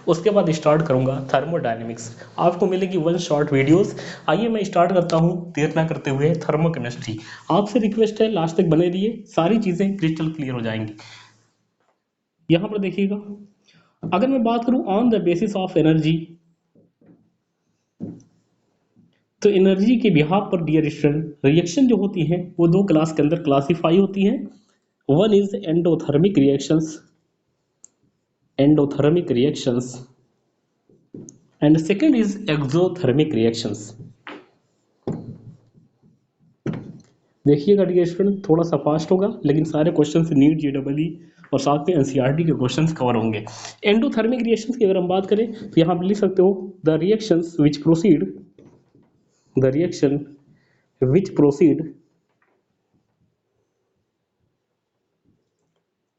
उसके बाद स्टार्ट करूंगा थर्मोडायनेमिक्स। आपको मिलेगी 1 शॉर्ट वीडियोस। आइए मैं स्टार्ट करता हूं देर ना करते हुए थर्मोकेमिस्ट्री। आपसे रिक्वेस्ट है लास्ट तक बने रहिए, सारी चीजें क्रिस्टल क्लियर हो जाएंगी। यहां पर देखिएगा, अगर मैं बात करूं on the basis of energy, तो एनर्जी के बिहाफ पर डियर स्टूडेंट रिएक्शन जो होती हैं वो दो क्लास के अंदर क्लासिफाई होती हैं। One is endothermic reactions, endothermic reactions, and second is exothermic reactions. देखिएगा डियर स्टूडेंट, थोड़ा सा फास्ट होगा लेकिन सारे क्वेश्चन नीट जेईई और साथ में एनसीईआरटी के क्वेश्चंस कवर होंगे। एंडोथर्मिक रिएक्शंस की अगर हम बात करें तो यहाँ पर लिख सकते हो the reactions which proceed, the reaction which proceed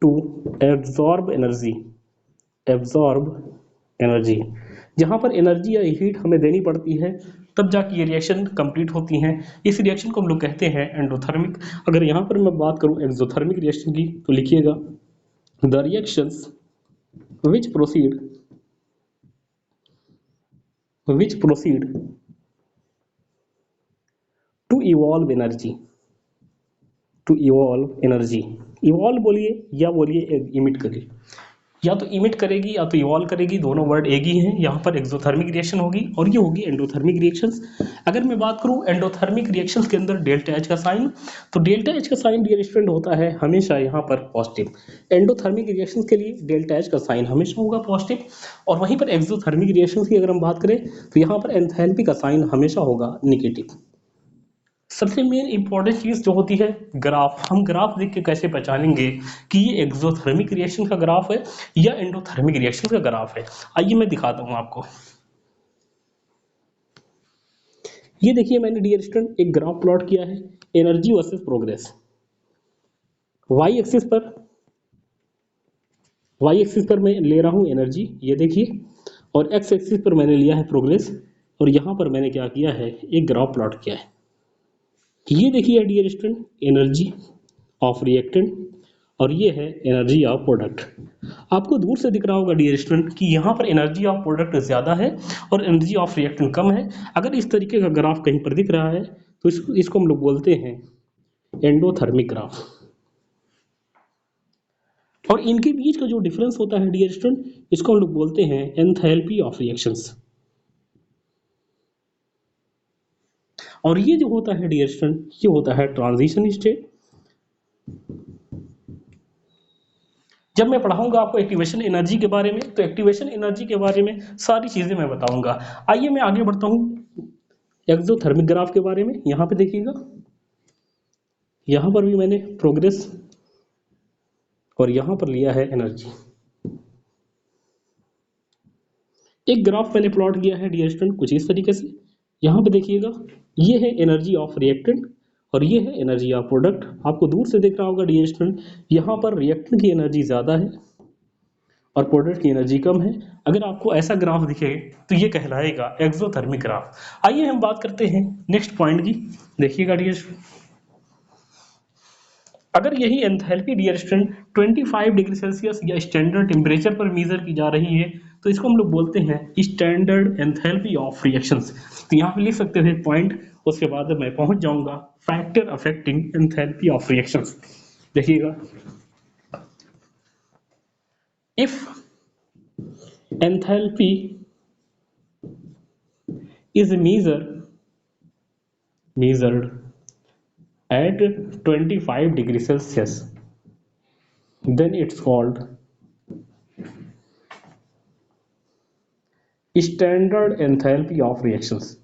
to absorb energy, absorb energy, जहां पर एनर्जी या हीट हमें देनी पड़ती है तब जाके ये रिएक्शन कंप्लीट होती हैं। इस रिएक्शन को हम लोग कहते हैं एंडोथर्मिक। अगर यहाँ पर मैं बात करूँ एक्सोथर्मिक रिएक्शन की तो लिखिएगा the reactions which proceed to evolve energy, to evolve energy. Evolve बोलिए या बोलिए इमिट करिए, या तो इमिट करेगी या तो इवॉल्व करेगी, दोनों वर्ड एक ही हैं। यहाँ पर एक्सोथर्मिक रिएक्शन होगी और ये होगी एंडोथर्मिक रिएक्शंस। अगर मैं बात करूँ एंडोथर्मिक रिएक्शंस के अंदर डेल्टा एच का साइन, तो डेल्टा एच का साइन डियर स्टूडेंट होता है हमेशा यहाँ पर पॉजिटिव। एंडोथर्मिक रिएक्शंस के लिए डेल्टा एच का साइन हमेशा होगा पॉजिटिव, और वहीं पर एक्सोथर्मिक रिएक्शंस की अगर हम बात करें तो यहाँ पर एंथैल्पी का साइन हमेशा होगा निगेटिव। सबसे मेन इंपॉर्टेंट चीज जो होती है ग्राफ, हम ग्राफ देख के कैसे पहचानेंगे कि ये एक्सोथर्मिक रिएक्शन का ग्राफ है या एंडोथर्मिक रिएक्शन का ग्राफ है। आइए मैं दिखाता हूं आपको। ये देखिए मैंने डियर स्टूडेंट एक ग्राफ प्लॉट किया है, energy versus progress. Y axis पर मैं ले रहा हूं एनर्जी, ये देखिए, और एक्स एक्सिस पर मैंने लिया है प्रोग्रेस, और यहां पर मैंने क्या किया है एक ग्राफ प्लॉट किया है। ये देखिए dear student energy of reactant और ये है एनर्जी ऑफ प्रोडक्ट। आपको दूर से दिख रहा होगा डियर स्टूडेंट कि यहाँ पर एनर्जी ऑफ प्रोडक्ट ज़्यादा है और एनर्जी ऑफ रिएक्टेंट कम है। अगर इस तरीके का ग्राफ कहीं पर दिख रहा है तो इसको हम लोग बोलते हैं एंडोथर्मिक ग्राफ। और इनके बीच का जो डिफरेंस होता है डियर स्टूडेंट, इसको हम लोग बोलते हैं एंथैल्पी ऑफ रिएक्शंस। और ये जो होता है डियर स्टूडेंट, ये होता है ट्रांजिशन स्टेट। जब मैं पढ़ाऊंगा आपको एक्टिवेशन एनर्जी के बारे में, तो एक्टिवेशन एनर्जी के बारे में सारी चीजें मैं बताऊंगा। आइए मैं आगे बढ़ता हूं एक्सोथर्मिक ग्राफ के बारे में। यहां पे देखिएगा, यहां पर भी मैंने प्रोग्रेस और यहां पर लिया है एनर्जी। एक ग्राफ मैंने प्लॉट किया है डियर स्टूडेंट कुछ इस तरीके से। यहां पे देखिएगा, ये है एनर्जी ऑफ रिएक्टेंट और ये है एनर्जी ऑफ प्रोडक्ट। आपको दूर से दिख रहा होगा डियर स्टूडेंट, यहाँ पर रिएक्टेंट की एनर्जी ज़्यादा है और प्रोडक्ट की एनर्जी कम है। अगर आपको ऐसा ग्राफ दिखे तो ये कहलाएगा एक्सोथर्मिक ग्राफ। आइए हम बात करते हैं नेक्स्ट पॉइंट की। देखिएगा डियर स्टूडेंट, अगर यही enthalpy dear student 25 degree Celsius या स्टैंडर्ड टेम्परेचर पर मेजर की जा रही है तो इसको हम लोग बोलते हैं स्टैंडर्ड एंथैल्पी ऑफ रिएक्शंस। तो यहाँ पे लिख सकते हैं पॉइंट, उसके बाद मैं पहुंच जाऊंगा factor affecting enthalpy of reactions. देखिएगा, if enthalpy is measured at 25 degree Celsius, then it's called standard enthalpy of reactions.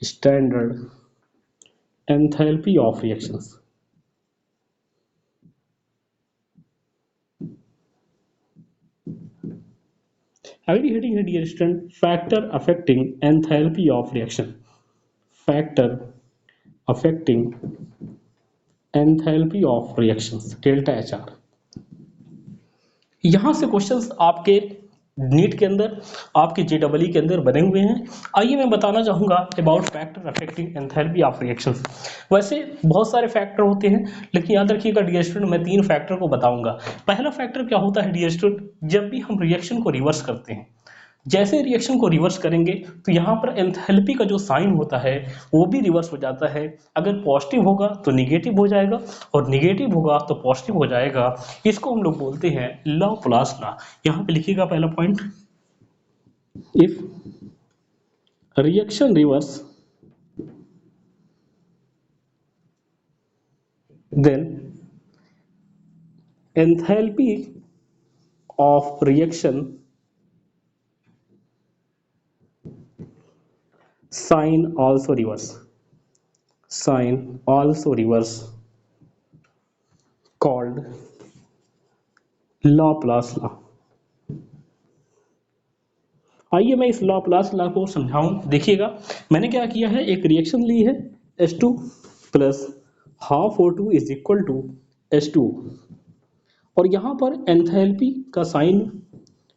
Standard enthalpy of reactions. अगली हेडिंग है dear student factor affecting enthalpy of reaction. Factor affecting enthalpy of reactions, delta H R. यहां से questions आपके NEET के अंदर, आपके JEE के अंदर बने हुए हैं। आइए मैं बताना चाहूंगा about factor affecting enthalpy of reactions. वैसे बहुत सारे फैक्टर होते हैं लेकिन याद रखिएगा डियर स्टूडेंट, मैं 3 फैक्टर को बताऊंगा। पहला फैक्टर क्या होता है डियर स्टूडेंट, जब भी हम रिएक्शन को रिवर्स करते हैं जैसे रिएक्शन को रिवर्स करेंगे तो यहाँ पर एंथैल्पी का जो साइन होता है वो भी रिवर्स हो जाता है। अगर पॉजिटिव होगा तो निगेटिव हो जाएगा और निगेटिव होगा तो पॉजिटिव हो जाएगा। इसको हम लोग बोलते हैं लाप्लास लॉ। यहाँ पे लिखिएगा पहला point, if reaction reverse then enthalpy of reaction sign also reverse called Laplace law। आइए मैं इस Laplace law को समझाऊं। देखिएगा मैंने क्या किया है, एक रिएक्शन ली है H2 plus half O2 is equal to H2 और यहाँ पर एंथैल्पी का साइन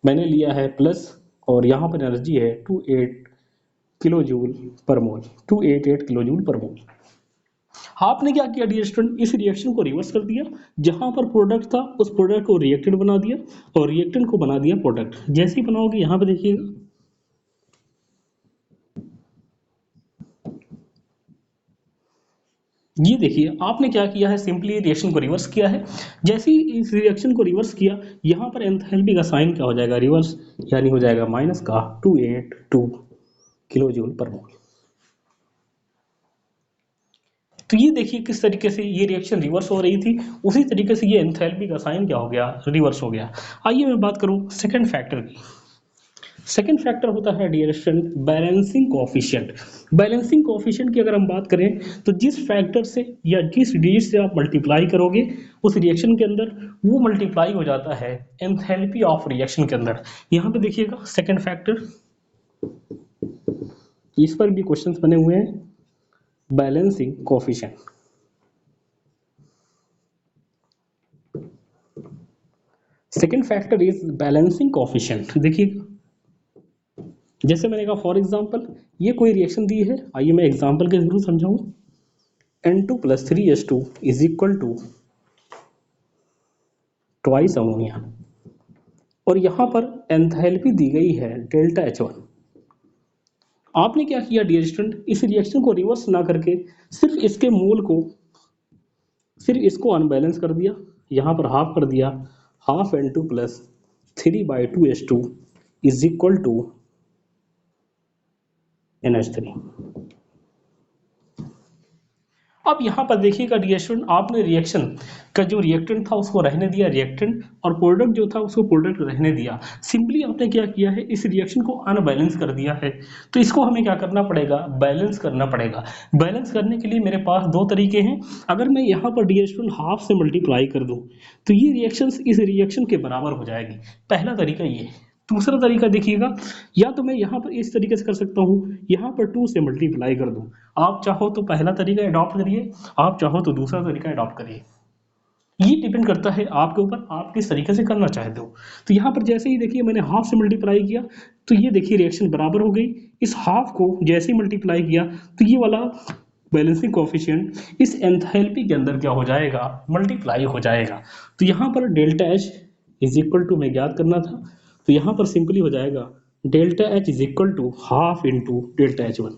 मैंने लिया है प्लस और यहाँ पर एनर्जी है 28 किलो जूल पर मोल, 288 किलो जूल पर मोल। आपने क्या किया डियर स्टूडेंट, इस रिएक्शन को रिवर्स कर दिया, जहां पर प्रोडक्ट था उस प्रोडक्ट को रिएक्टेंट बना दिया और रिएक्टेंट को बना दिया प्रोडक्ट। जैसे ही बनाओगे यहां पे देखिएगा, ये देखिए आपने क्या किया है, सिंपली रिएक्शन को रिवर्स किया है। जैसे ही इस रिएक्शन को रिवर्स किया, यहाँ पर एंथैल्पी का साइन क्या हो जाएगा, रिवर्स, यानी हो जाएगा माइनस का 282 किलो जूल पर मोल। तो ये देखिए किस तरीके से ये रिएक्शन रिवर्स हो रही थी, उसी तरीके से ये एंथैल्पी का साइन क्या हो गया, रिवर्स हो गया। आइए मैं बात करूं सेकंड फैक्टर की। सेकंड फैक्टर होता है dear student balancing coefficient. Balancing coefficient की अगर हम बात करें तो जिस फैक्टर से या जिस डिजिट से आप मल्टीप्लाई करोगे उस रिएक्शन के अंदर, वो मल्टीप्लाई हो जाता है एंथैल्पी ऑफ रिएक्शन के अंदर। यहाँ पे देखिएगा सेकंड फैक्टर, इस पर भी क्वेश्चंस बने हुए हैं, balancing coefficient. Second factor is balancing coefficient. देखिए जैसे मैंने कहा फॉर एग्जांपल ये कोई रिएक्शन दी है, आइए मैं एग्जांपल के थ्रू समझाऊं। N2 + 3H2 is equal to twice ammonia और यहां पर एंथैल्पी दी गई है डेल्टा H1। आपने क्या किया डियर स्टूडेंट, इस रिएक्शन को रिवर्स ना करके सिर्फ इसके मोल को, सिर्फ इसको अनबैलेंस कर दिया, यहां पर हाफ कर दिया, half N2 + 3/2H2 is equal to NH3। अब यहाँ पर देखिएगा डियर स्टूडेंट, आपने रिएक्शन का जो रिएक्टेंट था उसको रहने दिया रिएक्टेंट और प्रोडक्ट जो था उसको प्रोडक्ट रहने दिया। सिंपली आपने क्या किया है, इस रिएक्शन को अनबैलेंस कर दिया है। तो इसको हमें क्या करना पड़ेगा, बैलेंस करना पड़ेगा। बैलेंस करने के लिए मेरे पास दो तरीके हैं। अगर मैं यहाँ पर डियर स्टूडेंट हाफ से मल्टीप्लाई कर दूँ तो ये रिएक्शन इस रिएक्शन के बराबर हो जाएगी, पहला तरीका ये। दूसरा तरीका देखिएगा, या तो मैं यहाँ पर इस तरीके से कर सकता हूँ, यहाँ पर 2 से मल्टीप्लाई कर दूँ। आप चाहो तो पहला तरीका अडॉप्ट करिए, आप चाहो तो दूसरा तरीका अडॉप्ट करिए, ये डिपेंड करता है आपके ऊपर, आप किस तरीके से करना चाहते हो। तो यहाँ पर जैसे ही देखिए मैंने हाफ से मल्टीप्लाई किया तो ये देखिए रिएक्शन बराबर हो गई। इस हाफ को जैसे ही मल्टीप्लाई किया तो ये वाला बैलेंसिंग कोएफिशिएंट इस एंथैल्पी के अंदर क्या हो जाएगा, मल्टीप्लाई हो जाएगा। तो यहाँ पर delta H is equal to में ज्ञात करना था, तो यहाँ पर सिंपली हो जाएगा delta H is equal to half into delta H1।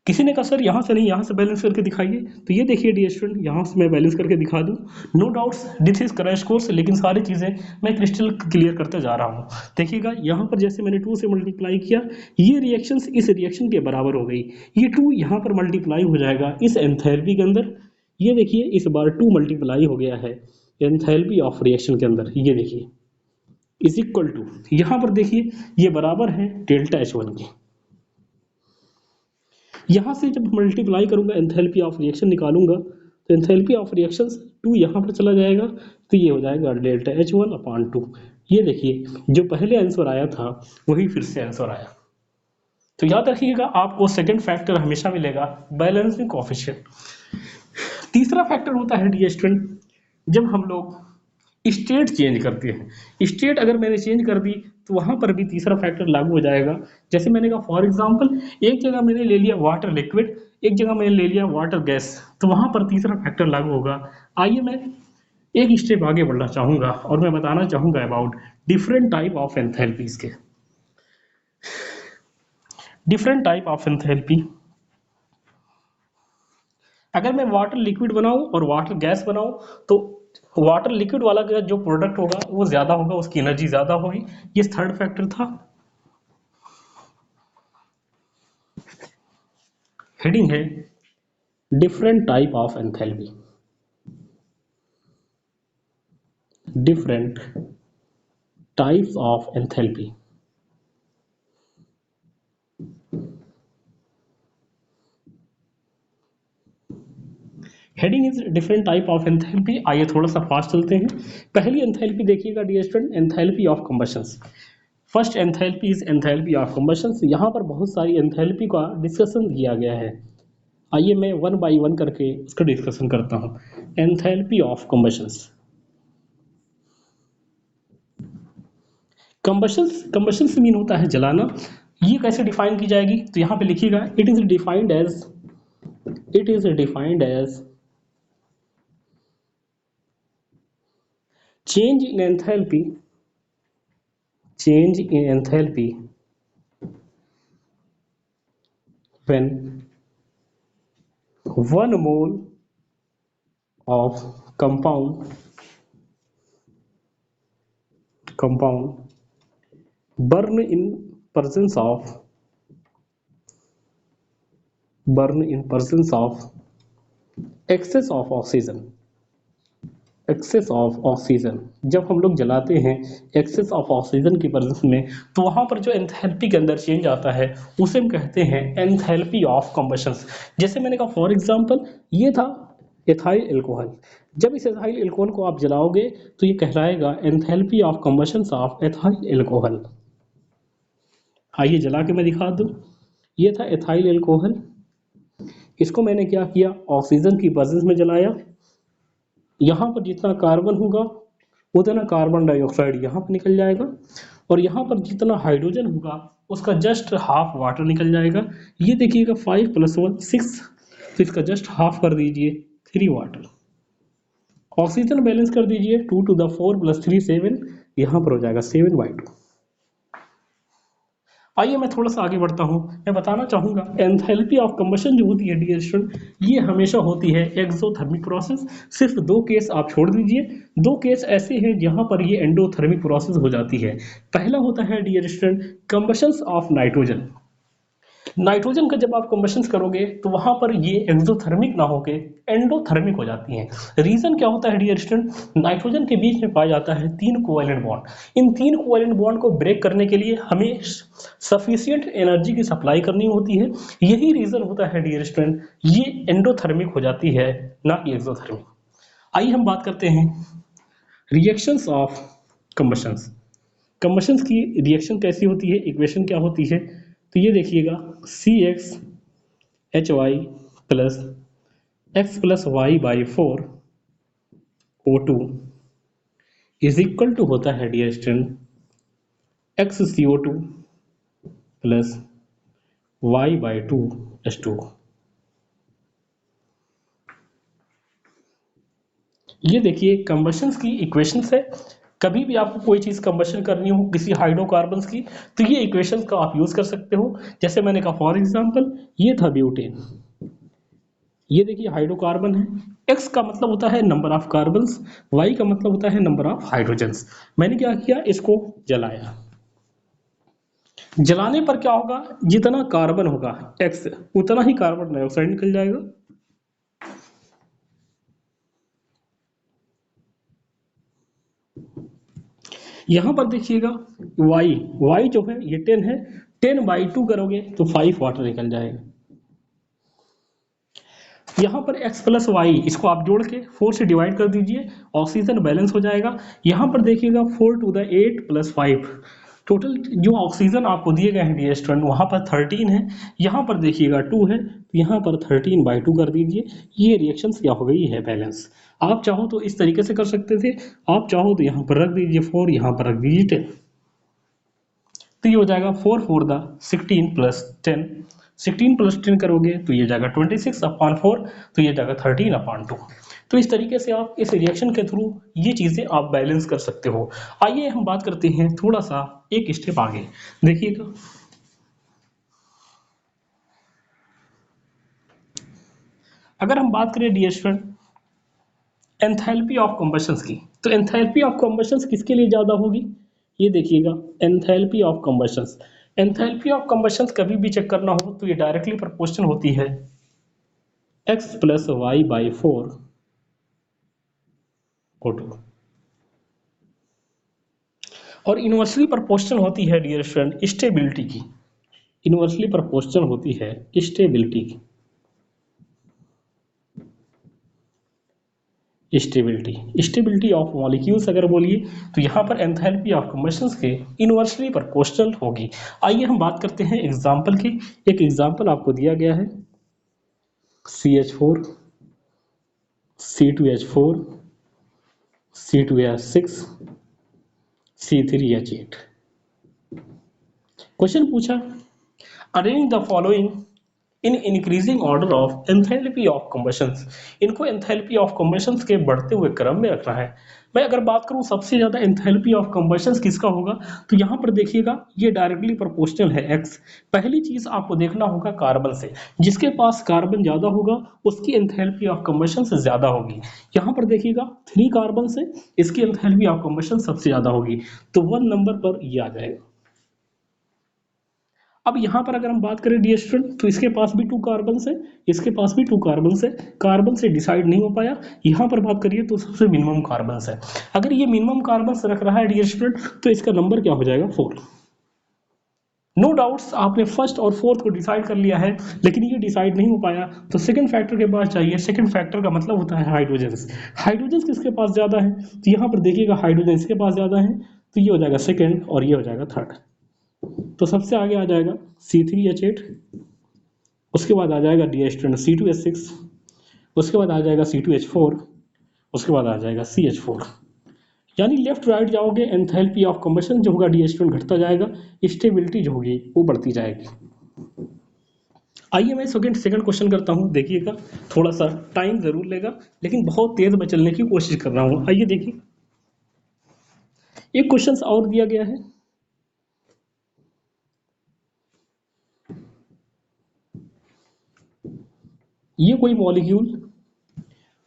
किसी ने कहा सर यहाँ से नहीं, यहाँ से बैलेंस करके दिखाइए। तो ये देखिए डियर स्टूडेंट, यहाँ से मैं बैलेंस करके दिखा दूँ। No doubts this is crash course, लेकिन सारी चीज़ें मैं क्रिस्टल क्लियर करते जा रहा हूँ। देखिएगा यहाँ पर जैसे मैंने 2 से मल्टीप्लाई किया, ये रिएक्शन इस रिएक्शन के बराबर हो गई। ये 2 यहाँ पर मल्टीप्लाई हो जाएगा इस एंथैल्पी के अंदर। ये देखिए इस बार 2 मल्टीप्लाई हो गया है एंथैल्पी ऑफ रिएक्शन के अंदर। ये देखिए इज इक्वल टू, यहाँ पर देखिए ये बराबर है डेल्टा H1 के। यहाँ से जब मल्टीप्लाई करूंगा एंथैल्पी ऑफ रिएक्शन निकालूंगा तो एंथैल्पी ऑफ रिएक्शन 2 यहाँ पर चला जाएगा, तो ये हो जाएगा डेल्टा H1/2। ये देखिए जो पहले आंसर आया था वही फिर से आंसर आया। तो याद रखिएगा आपको सेकंड फैक्टर हमेशा मिलेगा बैलेंसिंग कोएफिशिएंट। तीसरा फैक्टर होता है डियर स्टूडेंट, जब हम लोग स्टेट चेंज करते हैं। स्टेट अगर मैंने चेंज कर दी तो वहां पर भी तीसरा फैक्टर लागू हो जाएगा। जैसे मैंने कहा फॉर एग्जांपल एक जगह मैंने ले लिया वाटर लिक्विड, एक जगह मैंने ले लिया वाटर गैस, तो वहां पर तीसरा फैक्टर लागू होगा। आइए मैं एक स्टेप आगे बढ़ना चाहूंगा और मैं बताना चाहूंगा about different type of enthalpies के। डिफरेंट टाइप ऑफ एंथैल्पी, अगर मैं वाटर लिक्विड बनाऊं और वाटर गैस बनाऊं तो वाटर लिक्विड वाला का जो प्रोडक्ट होगा वो ज्यादा होगा, उसकी एनर्जी ज्यादा होगी। ये थर्ड फैक्टर था। हेडिंग है different type of enthalpy. Different types of enthalpy. Heading is different type of enthalpy. आइए थोड़ा सा फास्ट चलते हैं। पहली एंथैल्पी देखिएगा dear student, enthalpy of combustions. First enthalpy is enthalpy of combustions. यहाँ पर बहुत सारी एंथैल्पी का डिस्कशन किया गया है। आइए मैं वन बाय वन करके इसका डिस्कशन करता हूँ। Enthalpy of combustions. Combustions, combustions mean होता है जलाना। ये कैसे डिफाइन की जाएगी तो यहाँ पे लिखिएगा, it is defined as, it is defined as change in enthalpy, change in enthalpy when 1 mole of compound burn in presence of, burn in presence of excess of oxygen। Excess of oxygen, जब हम लोग जलाते हैं excess of oxygen की presence में तो वहां पर जो एंथैल्पी के अंदर चेंज आता है उसे हम कहते हैं एंथैल्पी ऑफ कंबशंस। जैसे मैंने कहा फॉर एग्जांपल ये था एथाइल एल्कोहल, जब इस एथाइल एल्कोहल को आप जलाओगे तो ये कहलाएगा enthalpy of combustions of ethyl alcohol. आइए जला के मैं दिखा दूं। ये था एथाइल एल्कोहल, इसको मैंने क्या किया, ऑक्सीजन की प्रेजेंस में जलाया। यहाँ पर जितना कार्बन होगा उतना कार्बन डाइऑक्साइड यहाँ पर निकल जाएगा और यहाँ पर जितना हाइड्रोजन होगा उसका जस्ट हाफ वाटर निकल जाएगा। ये देखिएगा 5 + 1 6, तो इसका जस्ट हाफ कर दीजिए 3 वाटर। ऑक्सीजन बैलेंस कर दीजिए 2 to the 4 + 3 7, यहाँ पर हो जाएगा 7/2। आइए मैं थोड़ा सा आगे बढ़ता हूँ। मैं बताना चाहूंगा एंथैल्पी ऑफ कंबशन जो होती है डियर स्टूडेंट, ये हमेशा होती है एक्सोथर्मिक प्रोसेस। सिर्फ 2 केस आप छोड़ दीजिए, 2 केस ऐसे हैं जहां पर ये एंडोथर्मिक प्रोसेस हो जाती है। पहला होता है dear student combustions of nitrogen. Nitrogen का जब आप कंबशन करोगे तो वहां पर ये एक्सोथर्मिक ना होके एंडोथर्मिक हो जाती हैं। रीजन क्या होता है डियर स्टूडेंट, नाइट्रोजन के बीच में पाया जाता है 3 कोवेलेंट बॉन्ड। इन 3 कोवेलेंट बॉन्ड को ब्रेक करने के लिए हमें सफिशिएंट एनर्जी की सप्लाई करनी होती है। यही रीजन होता है डियर स्टूडेंट, ये एंडोथर्मिक हो जाती है ना कि एक्सोथर्मिक। आइए हम बात करते हैं रिएक्शंस ऑफ कंबशंस। कंबशंस की रिएक्शन कैसी होती है, इक्वेशन क्या होती है, तो ये देखिएगा CxHy plus x + y/4 O2 is equal to होता है dear student XCO2 plus y/2 H2। ये देखिए कंबशंस की इक्वेशंस है। कभी भी आपको कोई चीज कंबशन करनी हो किसी हाइड्रोकार्बन्स की तो ये इक्वेशंस का आप यूज कर सकते हो। जैसे मैंने कहा फॉर एग्जांपल ये था ब्यूटेन, ये देखिए हाइड्रोकार्बन है। x का मतलब होता है नंबर ऑफ कार्बन्स, y का मतलब होता है नंबर ऑफ हाइड्रोजन्स। मैंने क्या किया, इसको जलाया। जलाने पर क्या होगा, जितना कार्बन होगा x उतना ही कार्बन डाइऑक्साइड निकल जाएगा। यहां पर देखिएगा y जो है ये 10 है, 10/2 करोगे तो 5 वाटर निकल जाएगा। यहाँ पर x + y इसको आप जोड़ के 4 से डिवाइड कर दीजिए, ऑक्सीजन बैलेंस हो जाएगा। यहाँ पर देखिएगा 4 to the 8 + 5, टोटल जो ऑक्सीजन आपको दिए गए हैं डियर स्टूडेंट वहाँ पर 13 है, यहाँ पर देखिएगा 2 है, तो यहाँ पर 13/2 कर दीजिए। ये रिएक्शंस क्या हो गई है, बैलेंस। आप चाहो तो इस तरीके से कर सकते थे, आप चाहो तो यहाँ पर रख दीजिए 4, यहाँ पर रख दीजिए 10, तो ये हो जाएगा 4 4 द 16 + 10, 16 + 10 करोगे तो ये जाएगा 26/4, तो ये जाएगा 13/2। तो इस तरीके से आप इस रिएक्शन के थ्रू ये चीज़ें आप बैलेंस कर सकते हो। आइए हम बात करते हैं थोड़ा सा एक स्टेप आगे, देखिएगा। अगर हम बात करें dear student enthalpy of combustion की, तो एंथैल्पी ऑफ कम्बशन किसके लिए ज़्यादा होगी, ये देखिएगा। Enthalpy of combustion, enthalpy of combustion कभी भी चेक करना हो तो ये डायरेक्टली प्रोपोर्शनल होती है x plus Y by 4 O2, और इनवर्सली प्रोपोर्शनल होती है डियर स्टूडेंट स्टेबिलिटी की, इनवर्सली प्रोपोर्शनल होती है स्टेबिलिटी की, स्टेबिलिटी ऑफ मॉलिक्यूल्स अगर बोलिए तो यहाँ पर एंथैल्पी ऑफ कम्बशंस के इनवर्सली प्रोपोर्शनल होगी। आइए हम बात करते हैं एग्जाम्पल की। एक एग्जाम्पल आपको दिया गया है CH4 C2H4 C2H6 C3H8। Question पूछा arrange the following in increasing order of enthalpy of combustions, इनको एंथैल्पी ऑफ कम्बशंस के बढ़ते हुए क्रम में रखना है। मैं अगर बात करूं सबसे ज्यादा एंथैल्पी ऑफ कम्बशंस किसका होगा, तो यहां पर देखिएगा ये डायरेक्टली प्रोपोर्शनल है x। पहली चीज आपको देखना होगा कार्बन से, जिसके पास कार्बन ज्यादा होगा उसकी एंथैल्पी ऑफ कम्बशंस ज्यादा होगी। यहां पर देखिएगा 3 कार्बन से इसकी एंथैल्पी ऑफ कम्बशन सबसे ज्यादा होगी, तो 1 नंबर पर ये आ जाएगा। अब यहाँ पर अगर हम बात करें डियर स्टूडेंट तो इसके पास भी 2 कार्बन है, इसके पास भी 2 कार्बन है, कार्बन से डिसाइड नहीं हो पाया। यहाँ पर बात करिए तो सबसे मिनिमम कार्बन है। अगर ये मिनिमम कार्बन रख रहा है डियर स्टूडेंट तो इसका नंबर क्या हो जाएगा 4। नो डाउट्स आपने फर्स्ट और फोर्थ को डिसाइड कर लिया है, लेकिन ये डिसाइड नहीं हो पाया तो सेकंड फैक्टर के पास चाहिए। सेकंड फैक्टर का मतलब होता है हाइड्रोजन। हाइड्रोजन किसके पास ज्यादा है, तो यहाँ पर देखिएगा हाइड्रोजन इसके पास ज्यादा है, तो ये हो जाएगा सेकंड और ये हो जाएगा थर्ड। तो सबसे आगे आ जाएगा C3H8, उसके बाद आ जाएगा डियर स्टूडेंट C2H6, उसके बाद आ जाएगा C2H4, उसके बाद आ जाएगा CH4। यानी लेफ्ट राइट जाओगे एंथैल्पी ऑफ कम्बशन जो होगा डियर स्टूडेंट घटता जाएगा, स्टेबिलिटी जो होगी वो बढ़ती जाएगी। आइए मैं सेकंड क्वेश्चन करता हूँ, देखिएगा थोड़ा सा टाइम जरूर लेगा लेकिन बहुत तेज में चलने की कोशिश कर रहा हूँ। आइए देखिए एक क्वेश्चन और दिया गया है। ये कोई मॉलिक्यूल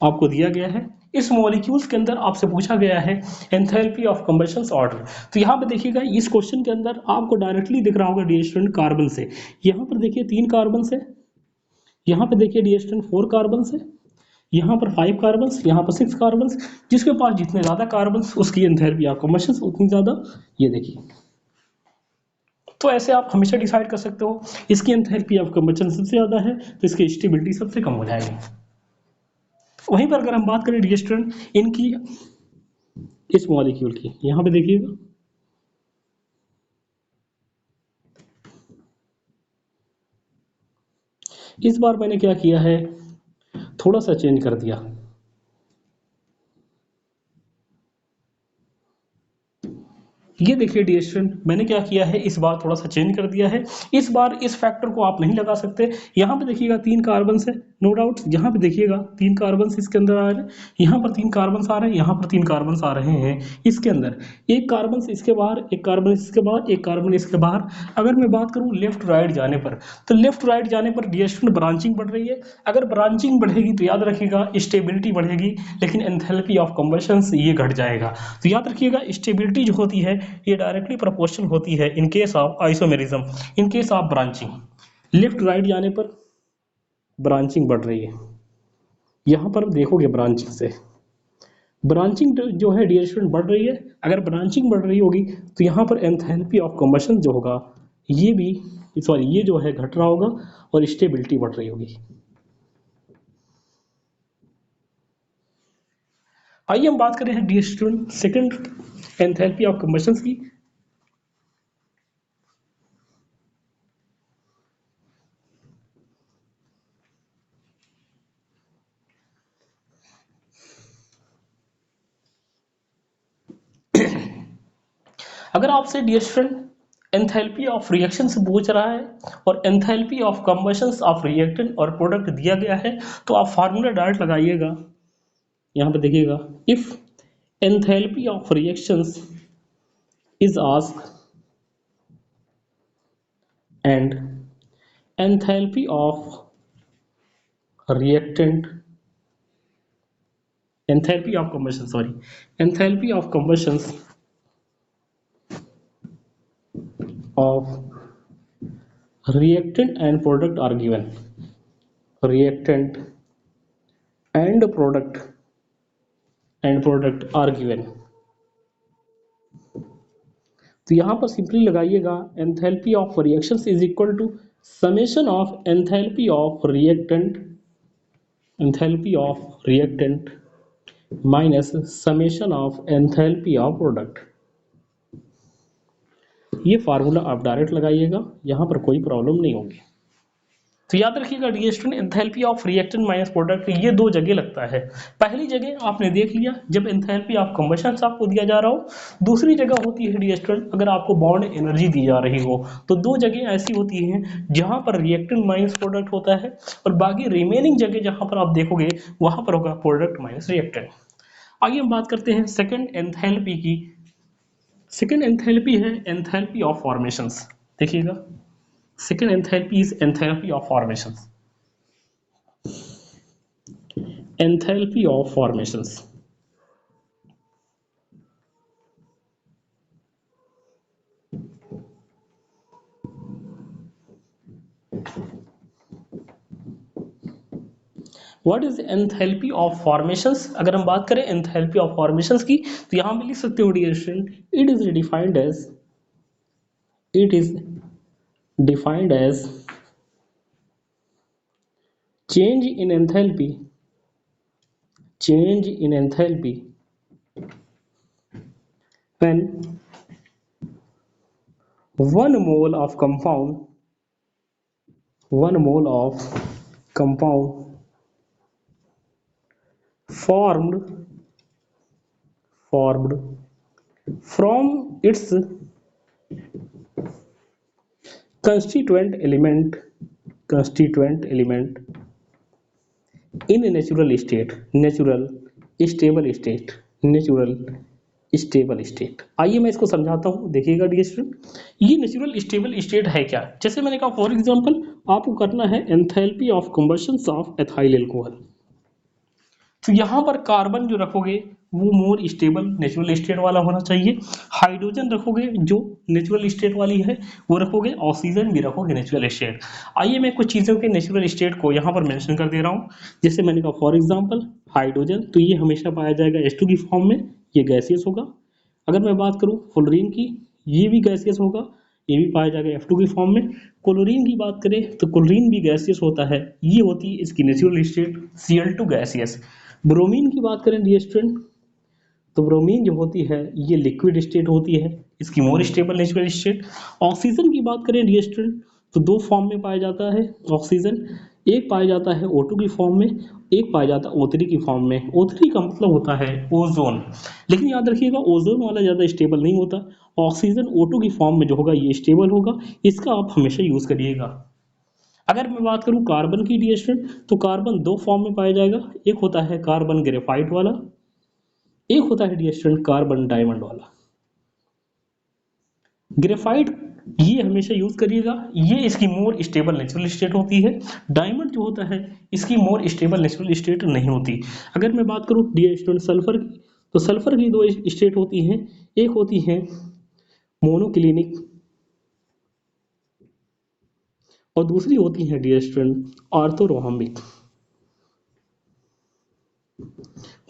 आपको दिया गया है, इस मॉलिक्यूल्स के अंदर आपसे पूछा गया है एंथैल्पी ऑफ कम्बशन ऑर्डर। तो यहाँ पर देखिएगा इस क्वेश्चन के अंदर आपको डायरेक्टली दिख रहा होगा डियर स्टूडेंट कार्बन से, यहाँ पर देखिए 3 कार्बन से, यहाँ पर देखिए डियर स्टूडेंट 4 कार्बन से, यहाँ पर 5 कार्बन, यहाँ पर 6 कार्बन। जिसके पास जितने ज्यादा कार्बन उसकी एंथैल्पी ऑफ कम्बशन उतनी ज्यादा। ये देखिए, तो ऐसे आप हमेशा डिसाइड कर सकते हो इसकी एंथैल्पी ऑफ कम्बशन सबसे ज्यादा है तो इसकी स्टेबिलिटी सबसे कम हो जाएगी। वहीं पर अगर हम बात करें डियर स्टूडेंट इनकी इस मॉलिक्यूल की, यहां पे देखिएगा इस बार मैंने क्या किया है, थोड़ा सा चेंज कर दिया। ये देखिए डियर स्टूडेंट मैंने क्या किया है, इस बार थोड़ा सा चेंज कर दिया है। इस बार इस फैक्टर को आप नहीं लगा सकते। यहाँ पे देखिएगा 3 कार्बन है, नो डाउट। यहाँ पे देखिएगा 3 कार्बन इसके अंदर आ रहे हैं, यहाँ पर 3 कार्बन आ रहे हैं, यहाँ पर 3 कार्बन आ रहे हैं। इसके अंदर एक कार्बन इसके बाहर, एक कार्बन इसके बाहर, एक कार्बन इसके बाहर। अगर मैं बात करूँ लेफ्ट राइट जाने पर, तो लेफ्ट राइट जाने पर डियर स्टूडेंट ब्रांचिंग बढ़ रही है। अगर ब्रांचिंग बढ़ेगी तो याद रखिएगा स्टेबिलिटी बढ़ेगी, लेकिन एंथैल्पी ऑफ कम्बशन ये घट जाएगा। तो याद रखिएगा स्टेबिलिटी जो होती है ये डायरेक्टली प्रोपोर्शनल होती है in case of isomerism, in case of branching. Left right जाने पर ब्रांचिंग बढ़ रही है, यहां पर देखोगे ब्रांचिंग से ब्रांचिंग जो है डियर स्टूडेंट बढ़ रही है। अगर ब्रांचिंग बढ़ रही होगी तो यहाँ पर एंथैल्पी ऑफ कम्बशन जो होगा ये भी, सॉरी ये जो है घट रहा होगा और स्टेबिलिटी बढ़ रही होगी। आइए हम बात करें dear student second enthalpy of combustion की। अगर आपसे dear student enthalpy of reaction से पूछ रहा है और enthalpy of combustion of reactant और प्रोडक्ट दिया गया है तो आप फार्मूला डायरेक्ट लगाइएगा यहाँ पे देखिएगा, if enthalpy of reactions is asked and enthalpy of reactant enthalpy of combustion, sorry, enthalpy of combustions of reactant and product are given, reactant and product are given। तो यहाँ पर सिंपली लगाइएगा enthalpy of reactions is equal to summation of enthalpy of reactant minus summation of enthalpy of product. ये formula आप direct लगाइएगा, यहाँ पर कोई प्रॉब्लम नहीं होगी। तो याद रखिएगा dear student, enthalpy of reactant minus product ये दो जगह लगता है। पहली जगह आपने देख लिया जब एंथैल्पी ऑफ कंबशन आपको दिया जा रहा हो, दूसरी जगह होती है डियर स्टूडेंट अगर आपको बॉन्ड एनर्जी दी जा रही हो। तो दो जगह ऐसी होती हैं जहां पर रिएक्टेंट माइनस प्रोडक्ट होता है और बाकी रिमेनिंग जगह जहां पर आप देखोगे वहां पर होगा प्रोडक्ट माइनस रिएक्टेंट। आइए हम बात करते हैं सेकेंड एंथैल्पी की। सेकेंड एंथैल्पी है एंथैल्पी ऑफ फॉर्मेशंस। देखिएगा, second enthalpy is enthalpy of formations, enthalpy of formations। What is enthalpy of formations? अगर हम बात करें enthalpy of formations की तो यहाँ पे लिख सकते हो dear student, it is defined as change in enthalpy when 1 mole of compound formed from its constituent element in a natural stable state। आइए मैं इसको समझाता हूँ, देखिएगा डियर स्टूडेंट, ये नेचुरल स्टेबल स्टेट है क्या। जैसे मैंने कहा फॉर एग्जांपल आपको करना है enthalpy of combustion of ethyl alcohol, तो यहाँ पर कार्बन जो रखोगे वो मोर स्टेबल नेचुरल स्टेट वाला होना चाहिए, हाइड्रोजन रखोगे जो नेचुरल स्टेट वाली है वो रखोगे, ऑक्सीजन भी रखोगे नेचुरल स्टेट। आइए मैं कुछ चीज़ों के नेचुरल स्टेट को यहाँ पर मेंशन कर दे रहा हूँ। जैसे मैंने कहा फॉर एग्जांपल हाइड्रोजन, तो ये हमेशा पाया जाएगा H2 की फॉर्म में, ये गैसियस होगा। अगर मैं बात करूँ फ्लोरीन की, ये भी गैसियस होगा, ये भी पाया जाएगा F2 की फॉर्म में। क्लोरीन की बात करें तो क्लोरीन भी गैसियस होता है, ये होती है इसकी natural state Cl2 gaseous. Bromine की बात करें डियर स्टूडेंट, तो ब्रोमीन जो होती है ये लिक्विड स्टेट होती है, इसकी more stable natural state. Oxygen की बात करें डियर स्टूडेंट, तो दो फॉर्म में पाया जाता है ऑक्सीजन, एक पाया जाता है O2 की फॉर्म में, एक पाया जाता है O3 की फॉर्म में। O3 का मतलब होता है ओजोन, लेकिन याद रखिएगा ओजोन वाला ज़्यादा स्टेबल नहीं होता। ऑक्सीजन O2 की फॉर्म में जो होगा ये स्टेबल होगा, इसका आप हमेशा यूज़ करिएगा। अगर मैं बात करूं कार्बन की डियर स्टूडेंट, तो कार्बन दो फॉर्म में पाया जाएगा, एक होता है कार्बन ग्रेफाइट वाला, एक होता है डियर स्टूडेंट कार्बन डायमंड वाला। ग्रेफाइट ये हमेशा यूज करिएगा, ये इसकी मोर स्टेबल नेचुरल स्टेट होती है। डायमंड जो होता है इसकी मोर स्टेबल नेचुरल स्टेट नहीं होती। अगर मैं बात करूं डियर स्टूडेंट सल्फर की, तो सल्फर की दो स्टेट होती हैं, एक होती है मोनोक्लिनिक और दूसरी होती है डियर स्टूडेंट ऑर्थोरोहम्बिक।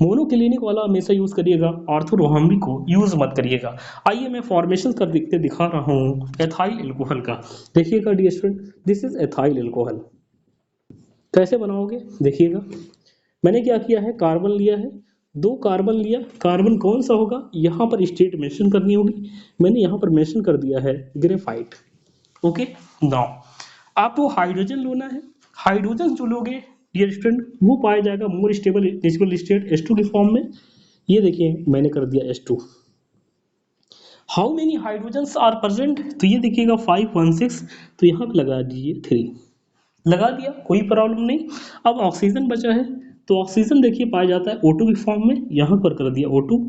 मोनोक्लिनिक वाला हमेशा यूज करिएगा, ऑर्थोरोहम्बिक को यूज मत करिएगा। आइए मैं फॉर्मेशन कर दिखा रहा हूँ एथाइल अल्कोहल का। देखिएगा dear student, this is ethyl alcohol. कैसे बनाओगे देखिएगा, मैंने क्या किया है, कार्बन लिया है, दो कार्बन लिया, कार्बन कौन सा होगा यहाँ पर स्टेट मेंशन करनी होगी, मैंने यहाँ पर मेंशन कर दिया है ग्रेफाइट। ओके, नाउ आपको हाइड्रोजन लेना है, हाइड्रोजन जो लोगे डियर स्टूडेंट वो पाया जाएगा more stable natural state H2 की फॉर्म में। ये देखिए मैंने कर दिया H2। How many hydrogens are present, तो ये देखिएगा 516, तो यहाँ पे लगा दीजिए 3, लगा दिया, कोई प्रॉब्लम नहीं। अब ऑक्सीजन बचा है, तो ऑक्सीजन देखिए पाया जाता है O2 की फॉर्म में, यहाँ पर कर दिया O2,